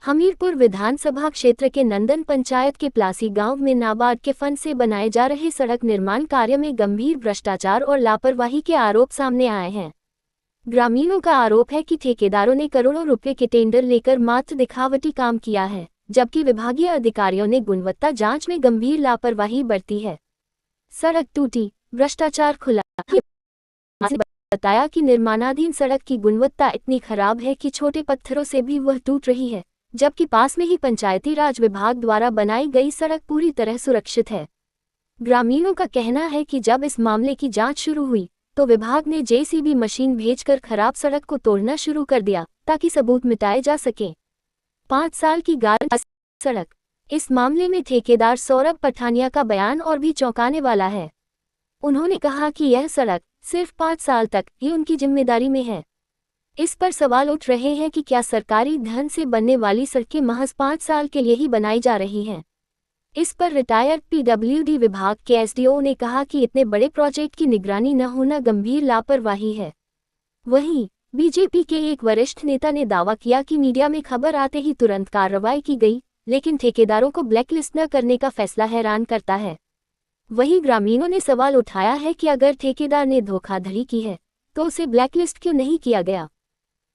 हमीरपुर विधानसभा क्षेत्र के नंदन पंचायत के प्लासी गांव में नाबार्ड के फंड से बनाए जा रहे सड़क निर्माण कार्य में गंभीर भ्रष्टाचार और लापरवाही के आरोप सामने आए हैं। ग्रामीणों का आरोप है कि ठेकेदारों ने करोड़ों रुपए के टेंडर लेकर मात्र दिखावटी काम किया है, जबकि विभागीय अधिकारियों ने गुणवत्ता जांच में गंभीर लापरवाही बरती है। सड़क टूटी, भ्रष्टाचार खुला। बताया कि निर्माणाधीन सड़क की गुणवत्ता इतनी खराब है कि छोटे पत्थरों से भी वह टूट रही है, जबकि पास में ही पंचायती राज विभाग द्वारा बनाई गई सड़क पूरी तरह सुरक्षित है। ग्रामीणों का कहना है कि जब इस मामले की जांच शुरू हुई तो विभाग ने जेसीबी मशीन भेजकर खराब सड़क को तोड़ना शुरू कर दिया ताकि सबूत मिटाए जा सके। 5 साल की गारंटी सड़क। इस मामले में ठेकेदार सौरभ पठानिया का बयान और भी चौंकाने वाला है। उन्होंने कहा कि यह सड़क सिर्फ 5 साल तक ही उनकी जिम्मेदारी में है। इस पर सवाल उठ रहे हैं कि क्या सरकारी धन से बनने वाली सड़कें महज 5 साल के लिए ही बनाई जा रही हैं। इस पर रिटायर्ड पीडब्ल्यूडी विभाग के एसडीओ ने कहा कि इतने बड़े प्रोजेक्ट की निगरानी न होना गंभीर लापरवाही है। वहीं बीजेपी के एक वरिष्ठ नेता ने दावा किया कि मीडिया में खबर आते ही तुरंत कार्रवाई की गई, लेकिन ठेकेदारों को ब्लैकलिस्ट न करने का फैसला हैरान करता है। वहीं ग्रामीणों ने सवाल उठाया है कि अगर ठेकेदार ने धोखाधड़ी की है तो उसे ब्लैकलिस्ट क्यों नहीं किया गया?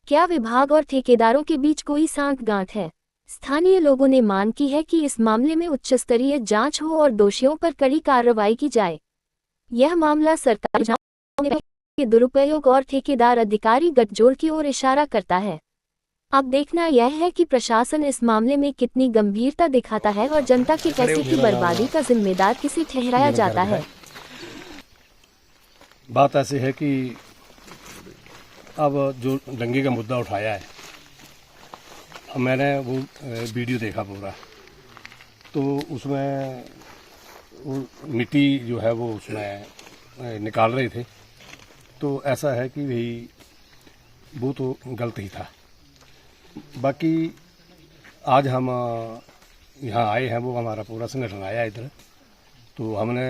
क्या विभाग और ठेकेदारों के बीच कोई सांठ-गांठ है? स्थानीय लोगों ने मांग की है कि इस मामले में उच्चस्तरीय जांच हो और दोषियों पर कड़ी कार्रवाई की जाए। यह मामला सरकारी के दुरुपयोग और ठेकेदार अधिकारी गठजोड़ की ओर इशारा करता है। अब देखना यह है कि प्रशासन इस मामले में कितनी गंभीरता दिखाता है और जनता के पैसे की बर्बादी का जिम्मेदार किसे ठहराया जाता है। बात ऐसी है कि अब जो दंगे का मुद्दा उठाया है, मैंने वो वीडियो देखा पूरा, तो उसमें वो मिट्टी जो है वो उसमें निकाल रहे थे, तो ऐसा है कि भाई वो तो गलत ही था। बाकी आज हम यहाँ आए हैं, वो हमारा पूरा संगठन आया इधर, तो हमने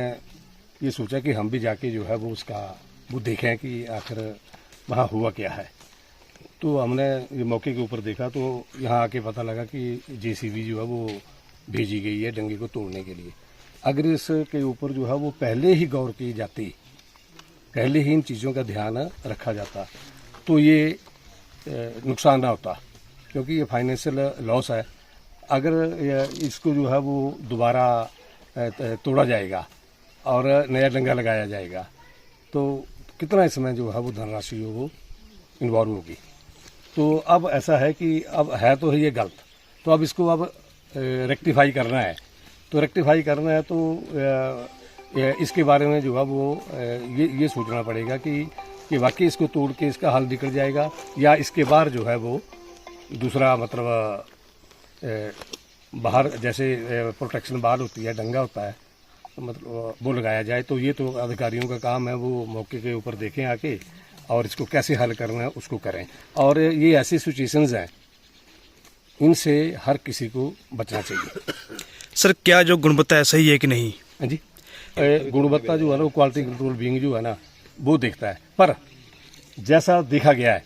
ये सोचा कि हम भी जाके जो है वो उसका वो देखें कि आखिर वहाँ हुआ क्या है। तो हमने ये मौके के ऊपर देखा तो यहाँ आके पता लगा कि जेसीबी जो है वो भेजी गई है दंगे को तोड़ने के लिए। अगर इसके ऊपर जो है वो पहले ही गौर की जाती, पहले ही इन चीज़ों का ध्यान रखा जाता, तो ये नुकसान ना होता, क्योंकि ये फाइनेंशियल लॉस है। अगर इसको जो है वो दोबारा तोड़ा जाएगा और नया डंगा लगाया जाएगा तो कितना इसमें जो है वो धनराशि वो इन्वॉल्व होगी। तो अब ऐसा है कि अब है तो ये गलत, तो अब इसको अब रेक्टिफाई करना है। तो रेक्टिफाई करना है तो इसके बारे में जो है वो ये सोचना पड़ेगा कि वाकई इसको तोड़ के इसका हल निकल जाएगा या इसके बाद जो है वो दूसरा मतलब बाहर जैसे प्रोटेक्शन बार होती है, डंगा होता है, मतलब वो लगाया जाए। तो ये तो अधिकारियों का काम है, वो मौके के ऊपर देखें आके और इसको कैसे हल करना है उसको करें। और ये ऐसी सिचुएशंस हैं, इनसे हर किसी को बचना चाहिए। सर, क्या जो गुणवत्ता है सही है कि नहीं? हाँ जी, गुणवत्ता जो है ना वो क्वालिटी कंट्रोल विंग जो है ना वो देखता है, पर जैसा देखा गया है,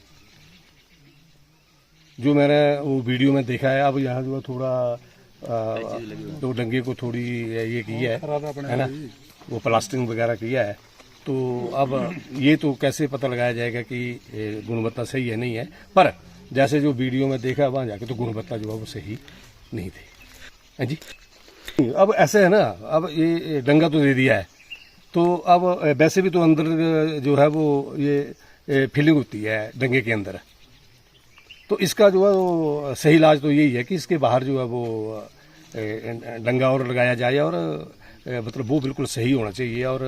जो मैंने वो वीडियो में देखा है, अब यहाँ जो है थोड़ा तो डंगे को थोड़ी ये किया है ना, वो प्लास्टिंग वगैरह किया है। तो अब ये तो कैसे पता लगाया जाएगा कि गुणवत्ता सही है नहीं है, पर जैसे जो वीडियो में देखा वहाँ जाके तो गुणवत्ता जो है वो सही नहीं थी। हाँ जी, अब ऐसे है ना, अब ये डंगा तो दे दिया है, तो अब वैसे भी तो अंदर जो है वो ये फिलिंग होती है डंगे के अंदर, तो इसका जो है वो सही इलाज तो यही है कि इसके बाहर जो है वो डंगा और लगाया जाए और मतलब वो बिल्कुल सही होना चाहिए और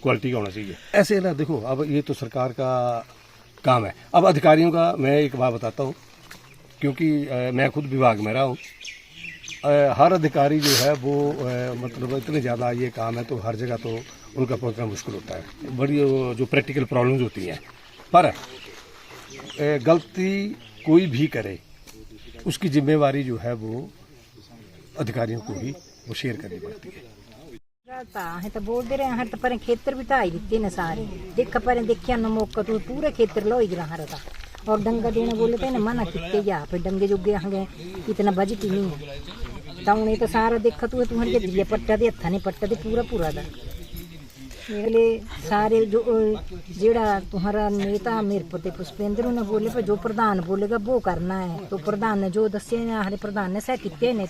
क्वालिटी का होना चाहिए। ऐसे ना देखो, अब ये तो सरकार का काम है। अब अधिकारियों का मैं एक बात बताता हूँ, क्योंकि मैं खुद विभाग में रहा हूँ। हर अधिकारी जो है वो मतलब इतने ज़्यादा ये काम है तो हर जगह तो उनका पहुँचना मुश्किल होता है। बड़ी जो प्रैक्टिकल प्रॉब्लम्स होती हैं, पर गलती कोई भी करे उसकी जिम्मेवारी जो है वो अधिकारियों को ही वो शेयर करनी पड़ती है। है तो बोल दे रहे हैं, तो पर खेतर भी ताई दिते न सारे देख पर देखिया न मौका तो पूरे खेतर लो इधर हरता और डंगा देना बोले तो इन्हें मना किते या फिर डंगे जोगे आगे इतना बजट ही नहीं है तो उन्हें तो सारा देखा तू तुम्हारे दिए पट्टा दे हथा ने पट्टा दे पूरा पूरा दा अगले सारे जो जेड़ा तुम्हारा नेता मेरे पते पुष्पेंद्र ने बोले पर जो प्रधान बोलेगा वो करना है तो प्रधान ने जो दसे हमारे प्रधान ने सह किते ने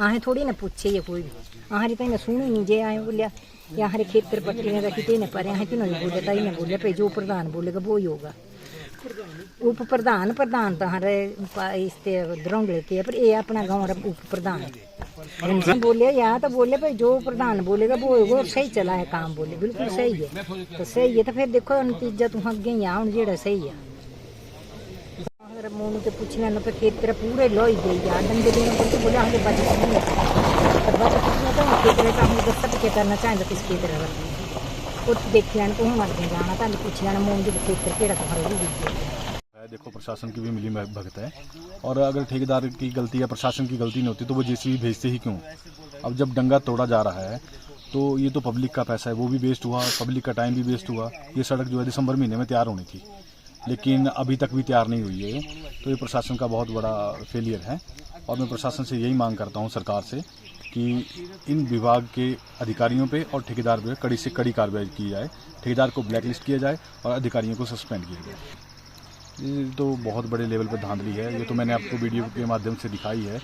आहें थोड़ी ना पूछे ये कोई भी आहरे तो इन्हें सुनी नहीं जे आए बोलिया या हरे खेतर पट्टियां का किते ने पर यहाँ क्यों नहीं बोले ताई ने बोले पे जो प्रधान बोलेगा वो ही होगा उप प्रधान प्रधान तो हमारे इसते द्रोंगले के पर ये अपना गाँव उप प्रधान बोले या तो बोले भाई जो प्रधान बोलेगा वो सही चला है काम बोले बिल्कुल सही है तो सही है तो फिर देखो नतीजा तुम अगे ही आउन जेड़ा सही है अगर मोनू तो पूछना ना तो खेत तेरा पूरे लोई गई या डंगे देने को बोले हमें बजट नहीं है तो बजट नहीं तो खेत का हम दस क्या करना चाहेंगे किस खेत रह वो देख लेना तो हम अगे जाना तो पूछ लेना मोन जो खेत केड़ा तुम्हारा देखो प्रशासन की भी मिली भगत है और अगर ठेकेदार की गलती या प्रशासन की गलती नहीं होती तो वो जेसीबी भेजते ही क्यों। अब जब डंगा तोड़ा जा रहा है तो ये तो पब्लिक का पैसा है वो भी वेस्ट हुआ, पब्लिक का टाइम भी वेस्ट हुआ। ये सड़क जो है दिसंबर महीने में तैयार होनी थी लेकिन अभी तक भी तैयार नहीं हुई है तो ये प्रशासन का बहुत बड़ा फेलियर है। और मैं प्रशासन से यही मांग करता हूँ सरकार से कि इन विभाग के अधिकारियों पे और ठेकेदार पे कड़ी से कड़ी कार्रवाई की जाए, ठेकेदार को ब्लैकलिस्ट किया जाए और अधिकारियों को सस्पेंड किया जाए। ये तो बहुत बड़े लेवल पर धांधली है, ये तो मैंने आपको वीडियो के माध्यम से दिखाई है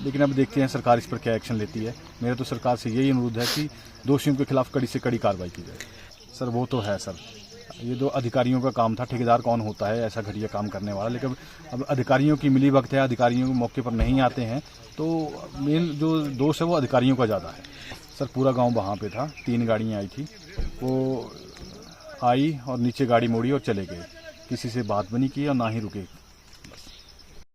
लेकिन अब देखते हैं सरकार इस पर क्या एक्शन लेती है। मेरा तो सरकार से यही अनुरोध है कि दोषियों के खिलाफ कड़ी से कड़ी कार्रवाई की जाए। सर वो तो है सर, ये तो अधिकारियों का काम था, ठेकेदार कौन होता है ऐसा घटिया काम करने वाला। लेकिन अब अधिकारियों की मिली भगत है, अधिकारियों के मौके पर नहीं आते हैं तो मेन जो दोष है वो अधिकारियों का ज़्यादा है। सर पूरा गांव वहाँ पे था, 3 गाड़ियाँ आई थी, वो आई और नीचे गाड़ी मोड़ी और चले गए, किसी से बात भी नहीं की और ना ही रुके।